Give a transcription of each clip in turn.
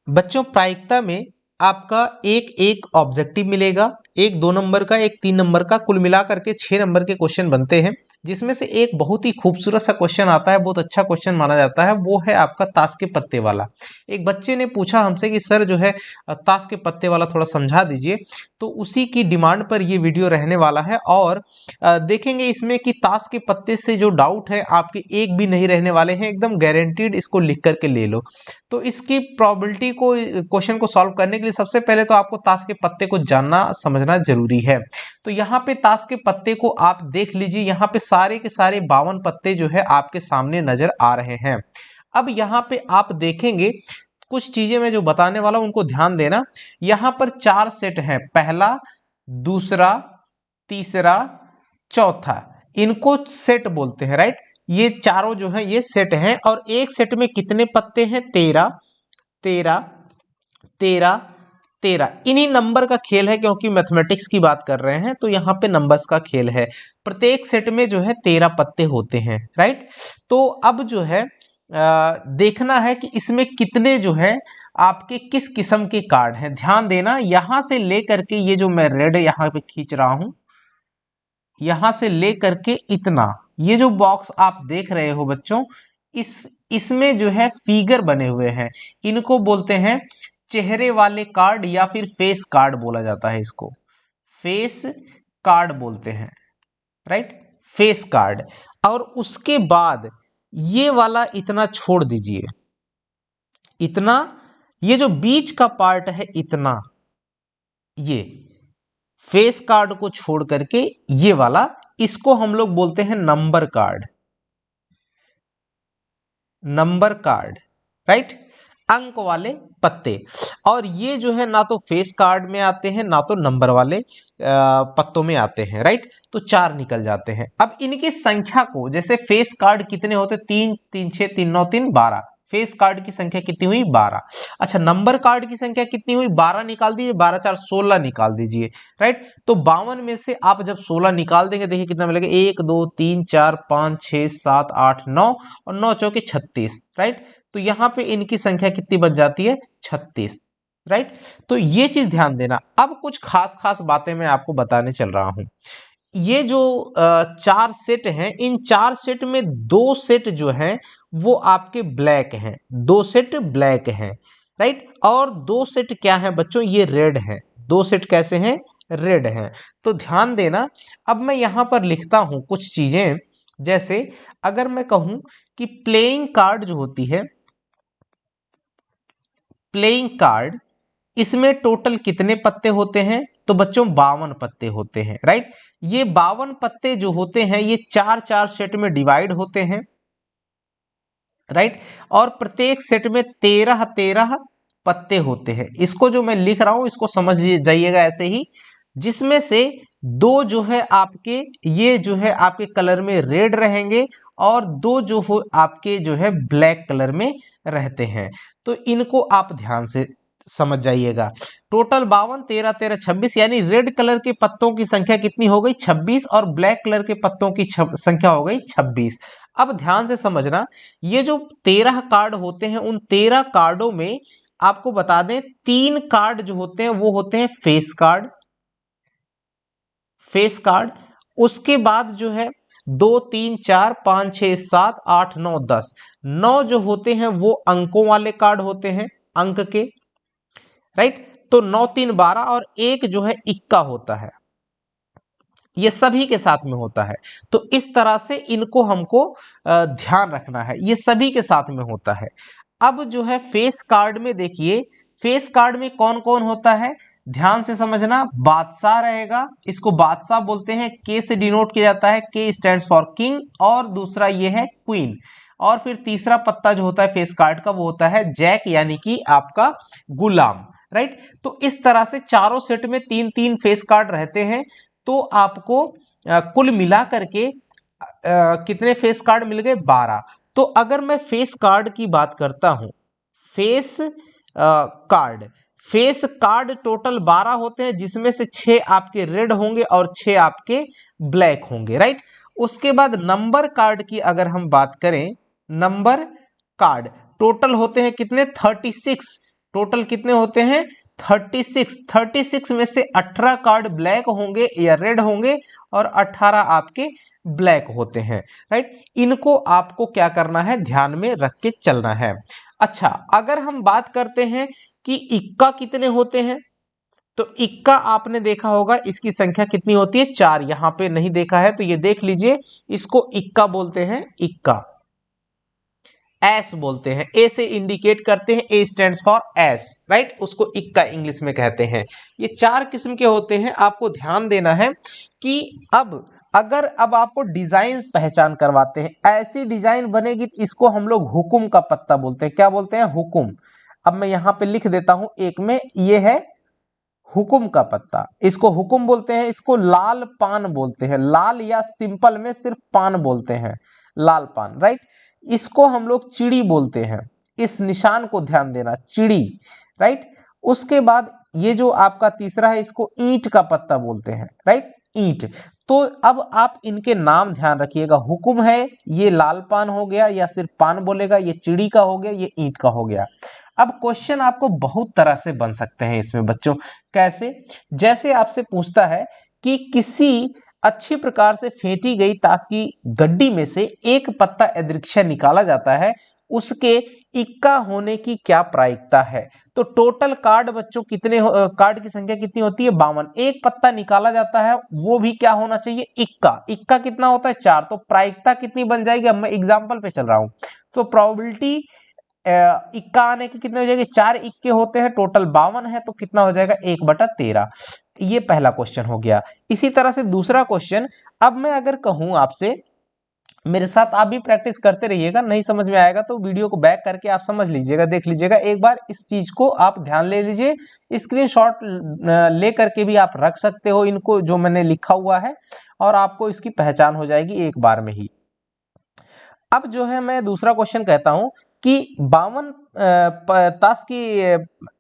बच्चों प्रायिकता में आपका एक एक ऑब्जेक्टिव मिलेगा, एक 2 नंबर का, एक 3 नंबर का, कुल मिलाकर के 6 नंबर के क्वेश्चन बनते हैं, जिसमें से एक बहुत ही खूबसूरत सा क्वेश्चन आता है, बहुत अच्छा क्वेश्चन माना जाता है, वो है आपका ताश के पत्ते वाला। एक बच्चे ने पूछा हमसे कि सर जो है ताश के पत्ते वाला थोड़ा समझा दीजिए, तो उसी की डिमांड पर ये वीडियो रहने वाला है। और देखेंगे इसमें कि ताश के पत्ते से जो डाउट है आपके एक भी नहीं रहने वाले हैं, एकदम गारंटीड, इसको लिख करके ले लो। तो इसकी प्रोबेबिलिटी को, क्वेश्चन को सॉल्व करने के लिए सबसे पहले तो आपको ताश के पत्ते को जानना समझना जरूरी है। तो यहाँ पे ताश के पत्ते को आप देख लीजिए, यहाँ पे सारे के सारे 52 पत्ते जो है आपके सामने नजर आ रहे हैं। अब यहाँ पे आप देखेंगे कुछ चीजें मैं जो बताने वाला हूं उनको ध्यान देना। यहाँ पर 4 सेट हैं, पहला, दूसरा, तीसरा, चौथा, इनको सेट बोलते हैं, राइट। ये चारों जो है ये सेट हैं, और एक सेट में कितने पत्ते हैं? 13, 13, 13, 13। इन्हीं नंबर का खेल है, क्योंकि मैथमेटिक्स की बात कर रहे हैं तो यहाँ पे नंबर्स का खेल है। प्रत्येक सेट में जो है 13 पत्ते होते हैं, राइट। तो अब जो है देखना है कि इसमें कितने जो है आपके किस किस्म के कार्ड हैं। ध्यान देना, यहां से लेकर के ये जो मैं रेड यहाँ पे खींच रहा हूं, यहां से लेकर के इतना, ये जो बॉक्स आप देख रहे हो बच्चों, इसमें जो है फिगर बने हुए हैं, इनको बोलते हैं चेहरे वाले कार्ड, या फिर फेस कार्ड बोला जाता है इसको, फेस कार्ड बोलते हैं, राइट, फेस कार्ड। और उसके बाद ये वाला इतना छोड़ दीजिए, इतना, ये जो बीच का पार्ट है इतना, ये फेस कार्ड को छोड़ करके ये वाला, इसको हम लोग बोलते हैं number card, number card, right, अंक वाले पत्ते। और ये जो है ना तो फेस कार्ड में आते हैं, ना तो नंबर वाले पत्तों में आते हैं, राइट। तो 4 निकल जाते हैं। अब इनकी संख्या को, जैसे फेस कार्ड कितने होते? 3, 3, 6, 3, 9, 3, 12। फेस कार्ड की संख्या कितनी हुई? 12। अच्छा, नंबर कार्ड की संख्या कितनी हुई? 12 निकाल दीजिए, 12 4 16 निकाल दीजिए, राइट। तो 52 में से आप जब 16 निकाल देंगे, देखिए कितना मिलेगा, 1 2 3 4 5 6 7 8 9, और 9 चौके 36, राइट। तो यहां पे इनकी संख्या कितनी बच जाती है? 36, राइट। तो ये चीज ध्यान देना। अब कुछ खास खास बातें मैं आपको बताने चल रहा हूं। ये जो 4 सेट हैं, इन 4 सेट में 2 सेट जो हैं वो आपके ब्लैक हैं, 2 सेट ब्लैक हैं, राइट। और 2 सेट क्या है बच्चों? ये रेड है। 2 सेट कैसे हैं? रेड हैं। तो ध्यान देना। अब मैं यहां पर लिखता हूं कुछ चीजें, जैसे अगर मैं कहूं कि प्लेइंग कार्ड जो होती है, प्लेइंग कार्ड, इसमें टोटल कितने पत्ते होते हैं? तो बच्चों 52 पत्ते होते हैं, राइट। ये 52 पत्ते जो होते हैं ये 4 4 सेट में डिवाइड होते हैं, राइट। और प्रत्येक सेट में 13 13 पत्ते होते हैं। इसको जो मैं लिख रहा हूं इसको समझ जाइएगा ऐसे ही, जिसमें से 2 जो है आपके, ये जो है आपके कलर में रेड रहेंगे, और 2 जो हो आपके जो है ब्लैक कलर में रहते हैं। तो इनको आप ध्यान से समझ जाइएगा। टोटल 52, 13 13 26, यानी रेड कलर के पत्तों की संख्या कितनी हो गई? 26, और ब्लैक कलर के पत्तों की संख्या हो गई 26। अब ध्यान से समझना, ये जो 13 कार्ड होते हैं, उन 13 कार्डों में आपको बता दें 3 कार्ड जो होते हैं वो होते हैं फेस कार्ड, फेस कार्ड। उसके बाद जो है 2 3 4 5 6 7 8 9 10, 9 जो होते हैं वो अंकों वाले कार्ड होते हैं, अंक के, राइट। तो 9 3 12, और एक जो है इक्का होता है, ये सभी के साथ में होता है। तो इस तरह से इनको हमको ध्यान रखना है, ये सभी के साथ में होता है। अब जो है फेस कार्ड में देखिए, फेस कार्ड में कौन कौन होता है, ध्यान से समझना। बादशाह रहेगा, इसको बादशाह बोलते हैं, के से डिनोट किया जाता है, के स्टैंड्स फॉर किंग, और दूसरा ये है क्वीन। और फिर तीसरा पत्ता जो होता है फेस कार्ड का वो होता है जैक, यानी कि आपका गुलाम, राइट। तो इस तरह से चारों सेट में 3 3 फेस कार्ड रहते हैं। तो आपको कुल मिला करके कितने फेस कार्ड मिल गए? 12। तो अगर मैं फेस कार्ड की बात करता हूं, face card, face card total 12 होते हैं, जिसमें से 6 आपके रेड होंगे और 6 आपके ब्लैक होंगे, राइट। उसके बाद नंबर कार्ड की अगर हम बात करें, नंबर कार्ड टोटल होते हैं कितने? 36। टोटल कितने होते हैं 36। 36 में से 18 कार्ड ब्लैक होंगे या रेड होंगे और 18 आपके ब्लैक होते हैं, राइट। इनको आपको क्या करना है, ध्यान में रख के चलना है। अच्छा, अगर हम बात करते हैं कि इक्का कितने होते हैं, तो इक्का आपने देखा होगा इसकी संख्या कितनी होती है 4। यहां पे नहीं देखा है तो ये देख लीजिए, इसको इक्का बोलते हैं, इक्का एस बोलते हैं, ए से इंडिकेट करते हैं, ए स्टैंड्स फॉर एस, राइट, उसको इक्का इंग्लिश में कहते हैं। ये 4 किस्म के होते हैं। आपको ध्यान देना है कि अब आपको डिजाइन पहचान करवाते हैं, ऐसी डिजाइन बनेगी तो इसको हम लोग हुकुम का पत्ता बोलते हैं। क्या बोलते हैं, हुकुम। अब मैं यहां पे लिख देता हूं एक में, ये है हुकुम का पत्ता, इसको हुकुम बोलते हैं। इसको लाल पान बोलते हैं, लाल या सिंपल में सिर्फ पान बोलते हैं, लाल पान, राइट। इसको हम लोग चिड़ी बोलते हैं, इस निशान को ध्यान देना, चिड़ी, राइट। उसके बाद ये जो आपका तीसरा है, इसको ईंट का पत्ता बोलते हैं, राइट, ईंट। तो अब आप इनके नाम ध्यान रखिएगा, हुकुम है ये लाल पान हो गया या सिर्फ पान बोलेगा, ये चिड़ी का हो गया, ये ईंट का हो गया। अब क्वेश्चन आपको बहुत तरह से बन सकते हैं इसमें बच्चों। कैसे, जैसे आपसे पूछता है कि किसी अच्छी प्रकार से फेंटी गई ताश की गड्डी में से एक पत्ता यादृच्छिक निकाला जाता है, उसके इक्का होने की क्या प्रायिकता है। तो टोटल कार्ड बच्चों कितने, कार्ड की संख्या कितनी होती है 52। एक पत्ता निकाला जाता है, वो भी क्या होना चाहिए, इक्का। इक्का कितना होता है 4, तो प्रायिकता कितनी बन जाएगी। अब मैं एग्जाम्पल पे चल रहा हूं, सो प्रोबेबिलिटी इक्का आने के कितने हो जाएंगे, 4 इक्के होते हैं, टोटल 52 है, तो कितना हो जाएगा 1/13। ये पहला क्वेश्चन हो गया। इसी तरह से दूसरा क्वेश्चन, अब मैं अगर कहूं आपसे, मेरे साथ आप भी प्रैक्टिस करते रहिएगा, नहीं समझ में आएगा तो वीडियो को बैक करके आप समझ लीजिएगा, देख लीजिएगा एक बार, इस चीज को आप ध्यान ले लीजिए। स्क्रीनशॉट ले करके भी आप रख सकते हो इनको, जो मैंने लिखा हुआ है, और आपको इसकी पहचान हो जाएगी एक बार में ही। अब जो है मैं दूसरा क्वेश्चन कहता हूं कि 52 ताश की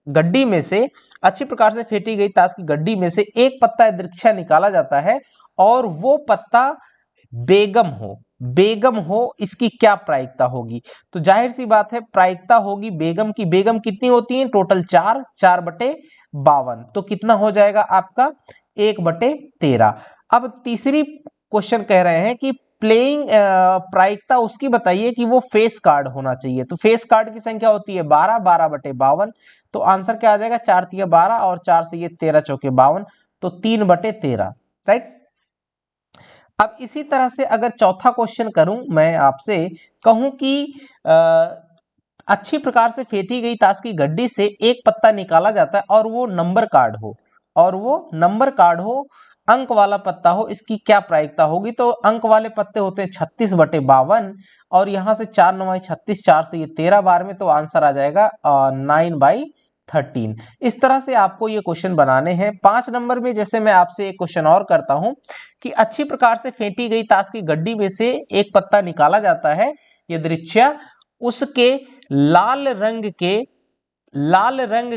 गड्डी में से, अच्छी प्रकार से फेंटी गई ताश की गड्डी में से एक पत्ता यादृच्छिक निकाला जाता है, और वो पत्ता बेगम हो, इसकी क्या प्रायिकता होगी। तो जाहिर सी बात है प्रायिकता होगी बेगम की। बेगम कितनी होती है, टोटल 4, 4/52, तो कितना हो जाएगा आपका 1/13। अब तीसरी क्वेश्चन कह रहे हैं कि प्लेइंग प्रायिकता उसकी बताइए कि वो फेस कार्ड होना चाहिए। तो फेस कार्ड की संख्या होती है 12, 12/52, तो आंसर क्या आ जाएगा, 4 3 12 और 4 से ये 13 चौके 52, तो 3/13, राइट। अब इसी तरह से अगर चौथा क्वेश्चन करूं मैं आपसे, कहूं कि अच्छी प्रकार से फेंटी गई ताश की गड्डी से एक पत्ता निकाला जाता है, और वो नंबर कार्ड हो, अंक वाला पत्ता हो, इसकी क्या प्रायिकता होगी। तो अंक वाले पत्ते होते हैं 36/52, और यहां से 4 9 36, 4 से ये 13 बार में, तो आंसर आ जाएगा 9/13। इस तरह से आपको ये क्वेश्चन बनाने हैं। 5 नंबर में जैसे मैं आपसे एक क्वेश्चन और करता हूं कि अच्छी प्रकार से फेंटी गई ताश की गड्डी में से एक पत्ता निकाला जाता है यादृच्छिक, उसके लाल रंग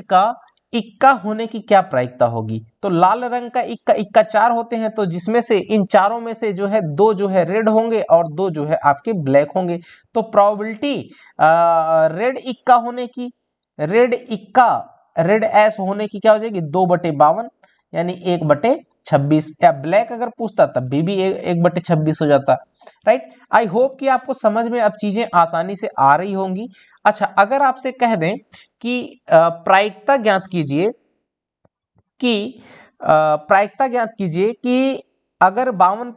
का इक्का होने की क्या प्रायिकता होगी। तो लाल रंग का इक्का 4 होते हैं, तो जिसमें से इन चारों में से जो है 2 जो है रेड होंगे और 2 जो है आपके ब्लैक होंगे। तो प्रोबेबिलिटी रेड एस होने की क्या हो जाएगी 2/52, यानी 1/26। या ब्लैक अगर पूछता तब भी 1/26 हो जाता, राइट। आई होप कि आपको समझ में अब चीजें आसानी से आ रही होंगी। अच्छा, अगर आपसे कह दें कि प्रायिकता ज्ञात कीजिए कि अगर 52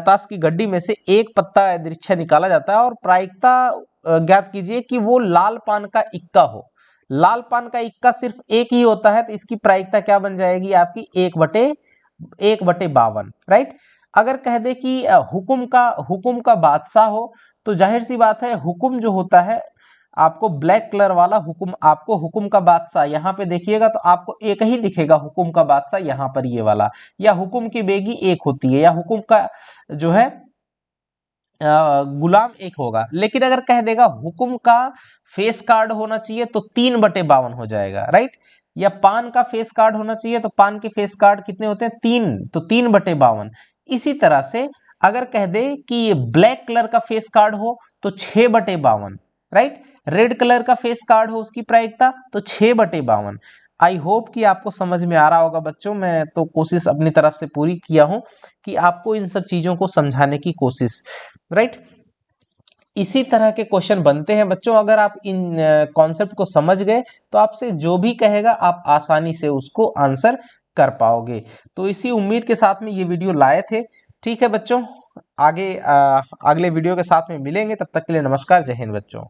ताश की गड्डी में से एक पत्ता यादृच्छिक निकाला जाता है, और प्रायिकता ज्ञात कीजिए कि वो लाल पान का इक्का हो। लाल पान का इक्का सिर्फ एक ही होता है, तो इसकी प्रायिकता क्या बन जाएगी आपकी 1/52, राइट। अगर कह दे कि हुकुम का बादशाह हो, तो जाहिर सी बात है हुकुम जो होता है, आपको ब्लैक कलर वाला हुकुम, आपको हुकुम का बादशाह यहाँ पे देखिएगा तो आपको एक ही दिखेगा हुकुम का बादशाह, यहाँ पर ये वाला, या हुकुम की बेगी एक होती है, या हुकुम का जो है गुलाम एक होगा। लेकिन अगर कह देगा हुकुम का फेस कार्ड होना चाहिए, तो 3/52 हो जाएगा, राइट। या पान का फेस कार्ड होना चाहिए, तो पान के फेस कार्ड कितने होते हैं 3, तो 3/52। इसी तरह से अगर कह दे कि ये ब्लैक कलर का फेस कार्ड हो, तो 6/52, राइट। रेड कलर का फेस कार्ड हो उसकी प्रायिकता तो 6/52। आई होप कि आपको समझ में आ रहा होगा बच्चों। मैं तो कोशिश अपनी तरफ से पूरी किया हूं कि आपको इन सब चीजों को समझाने की कोशिश, राइट। इसी तरह के क्वेश्चन बनते हैं बच्चों। अगर आप इन कॉन्सेप्ट को समझ गए तो आपसे जो भी कहेगा आप आसानी से उसको आंसर कर पाओगे। तो इसी उम्मीद के साथ में ये वीडियो लाए थे। ठीक है बच्चों, आगे अगले वीडियो के साथ में मिलेंगे। तब तक के लिए नमस्कार, जय हिंद बच्चों।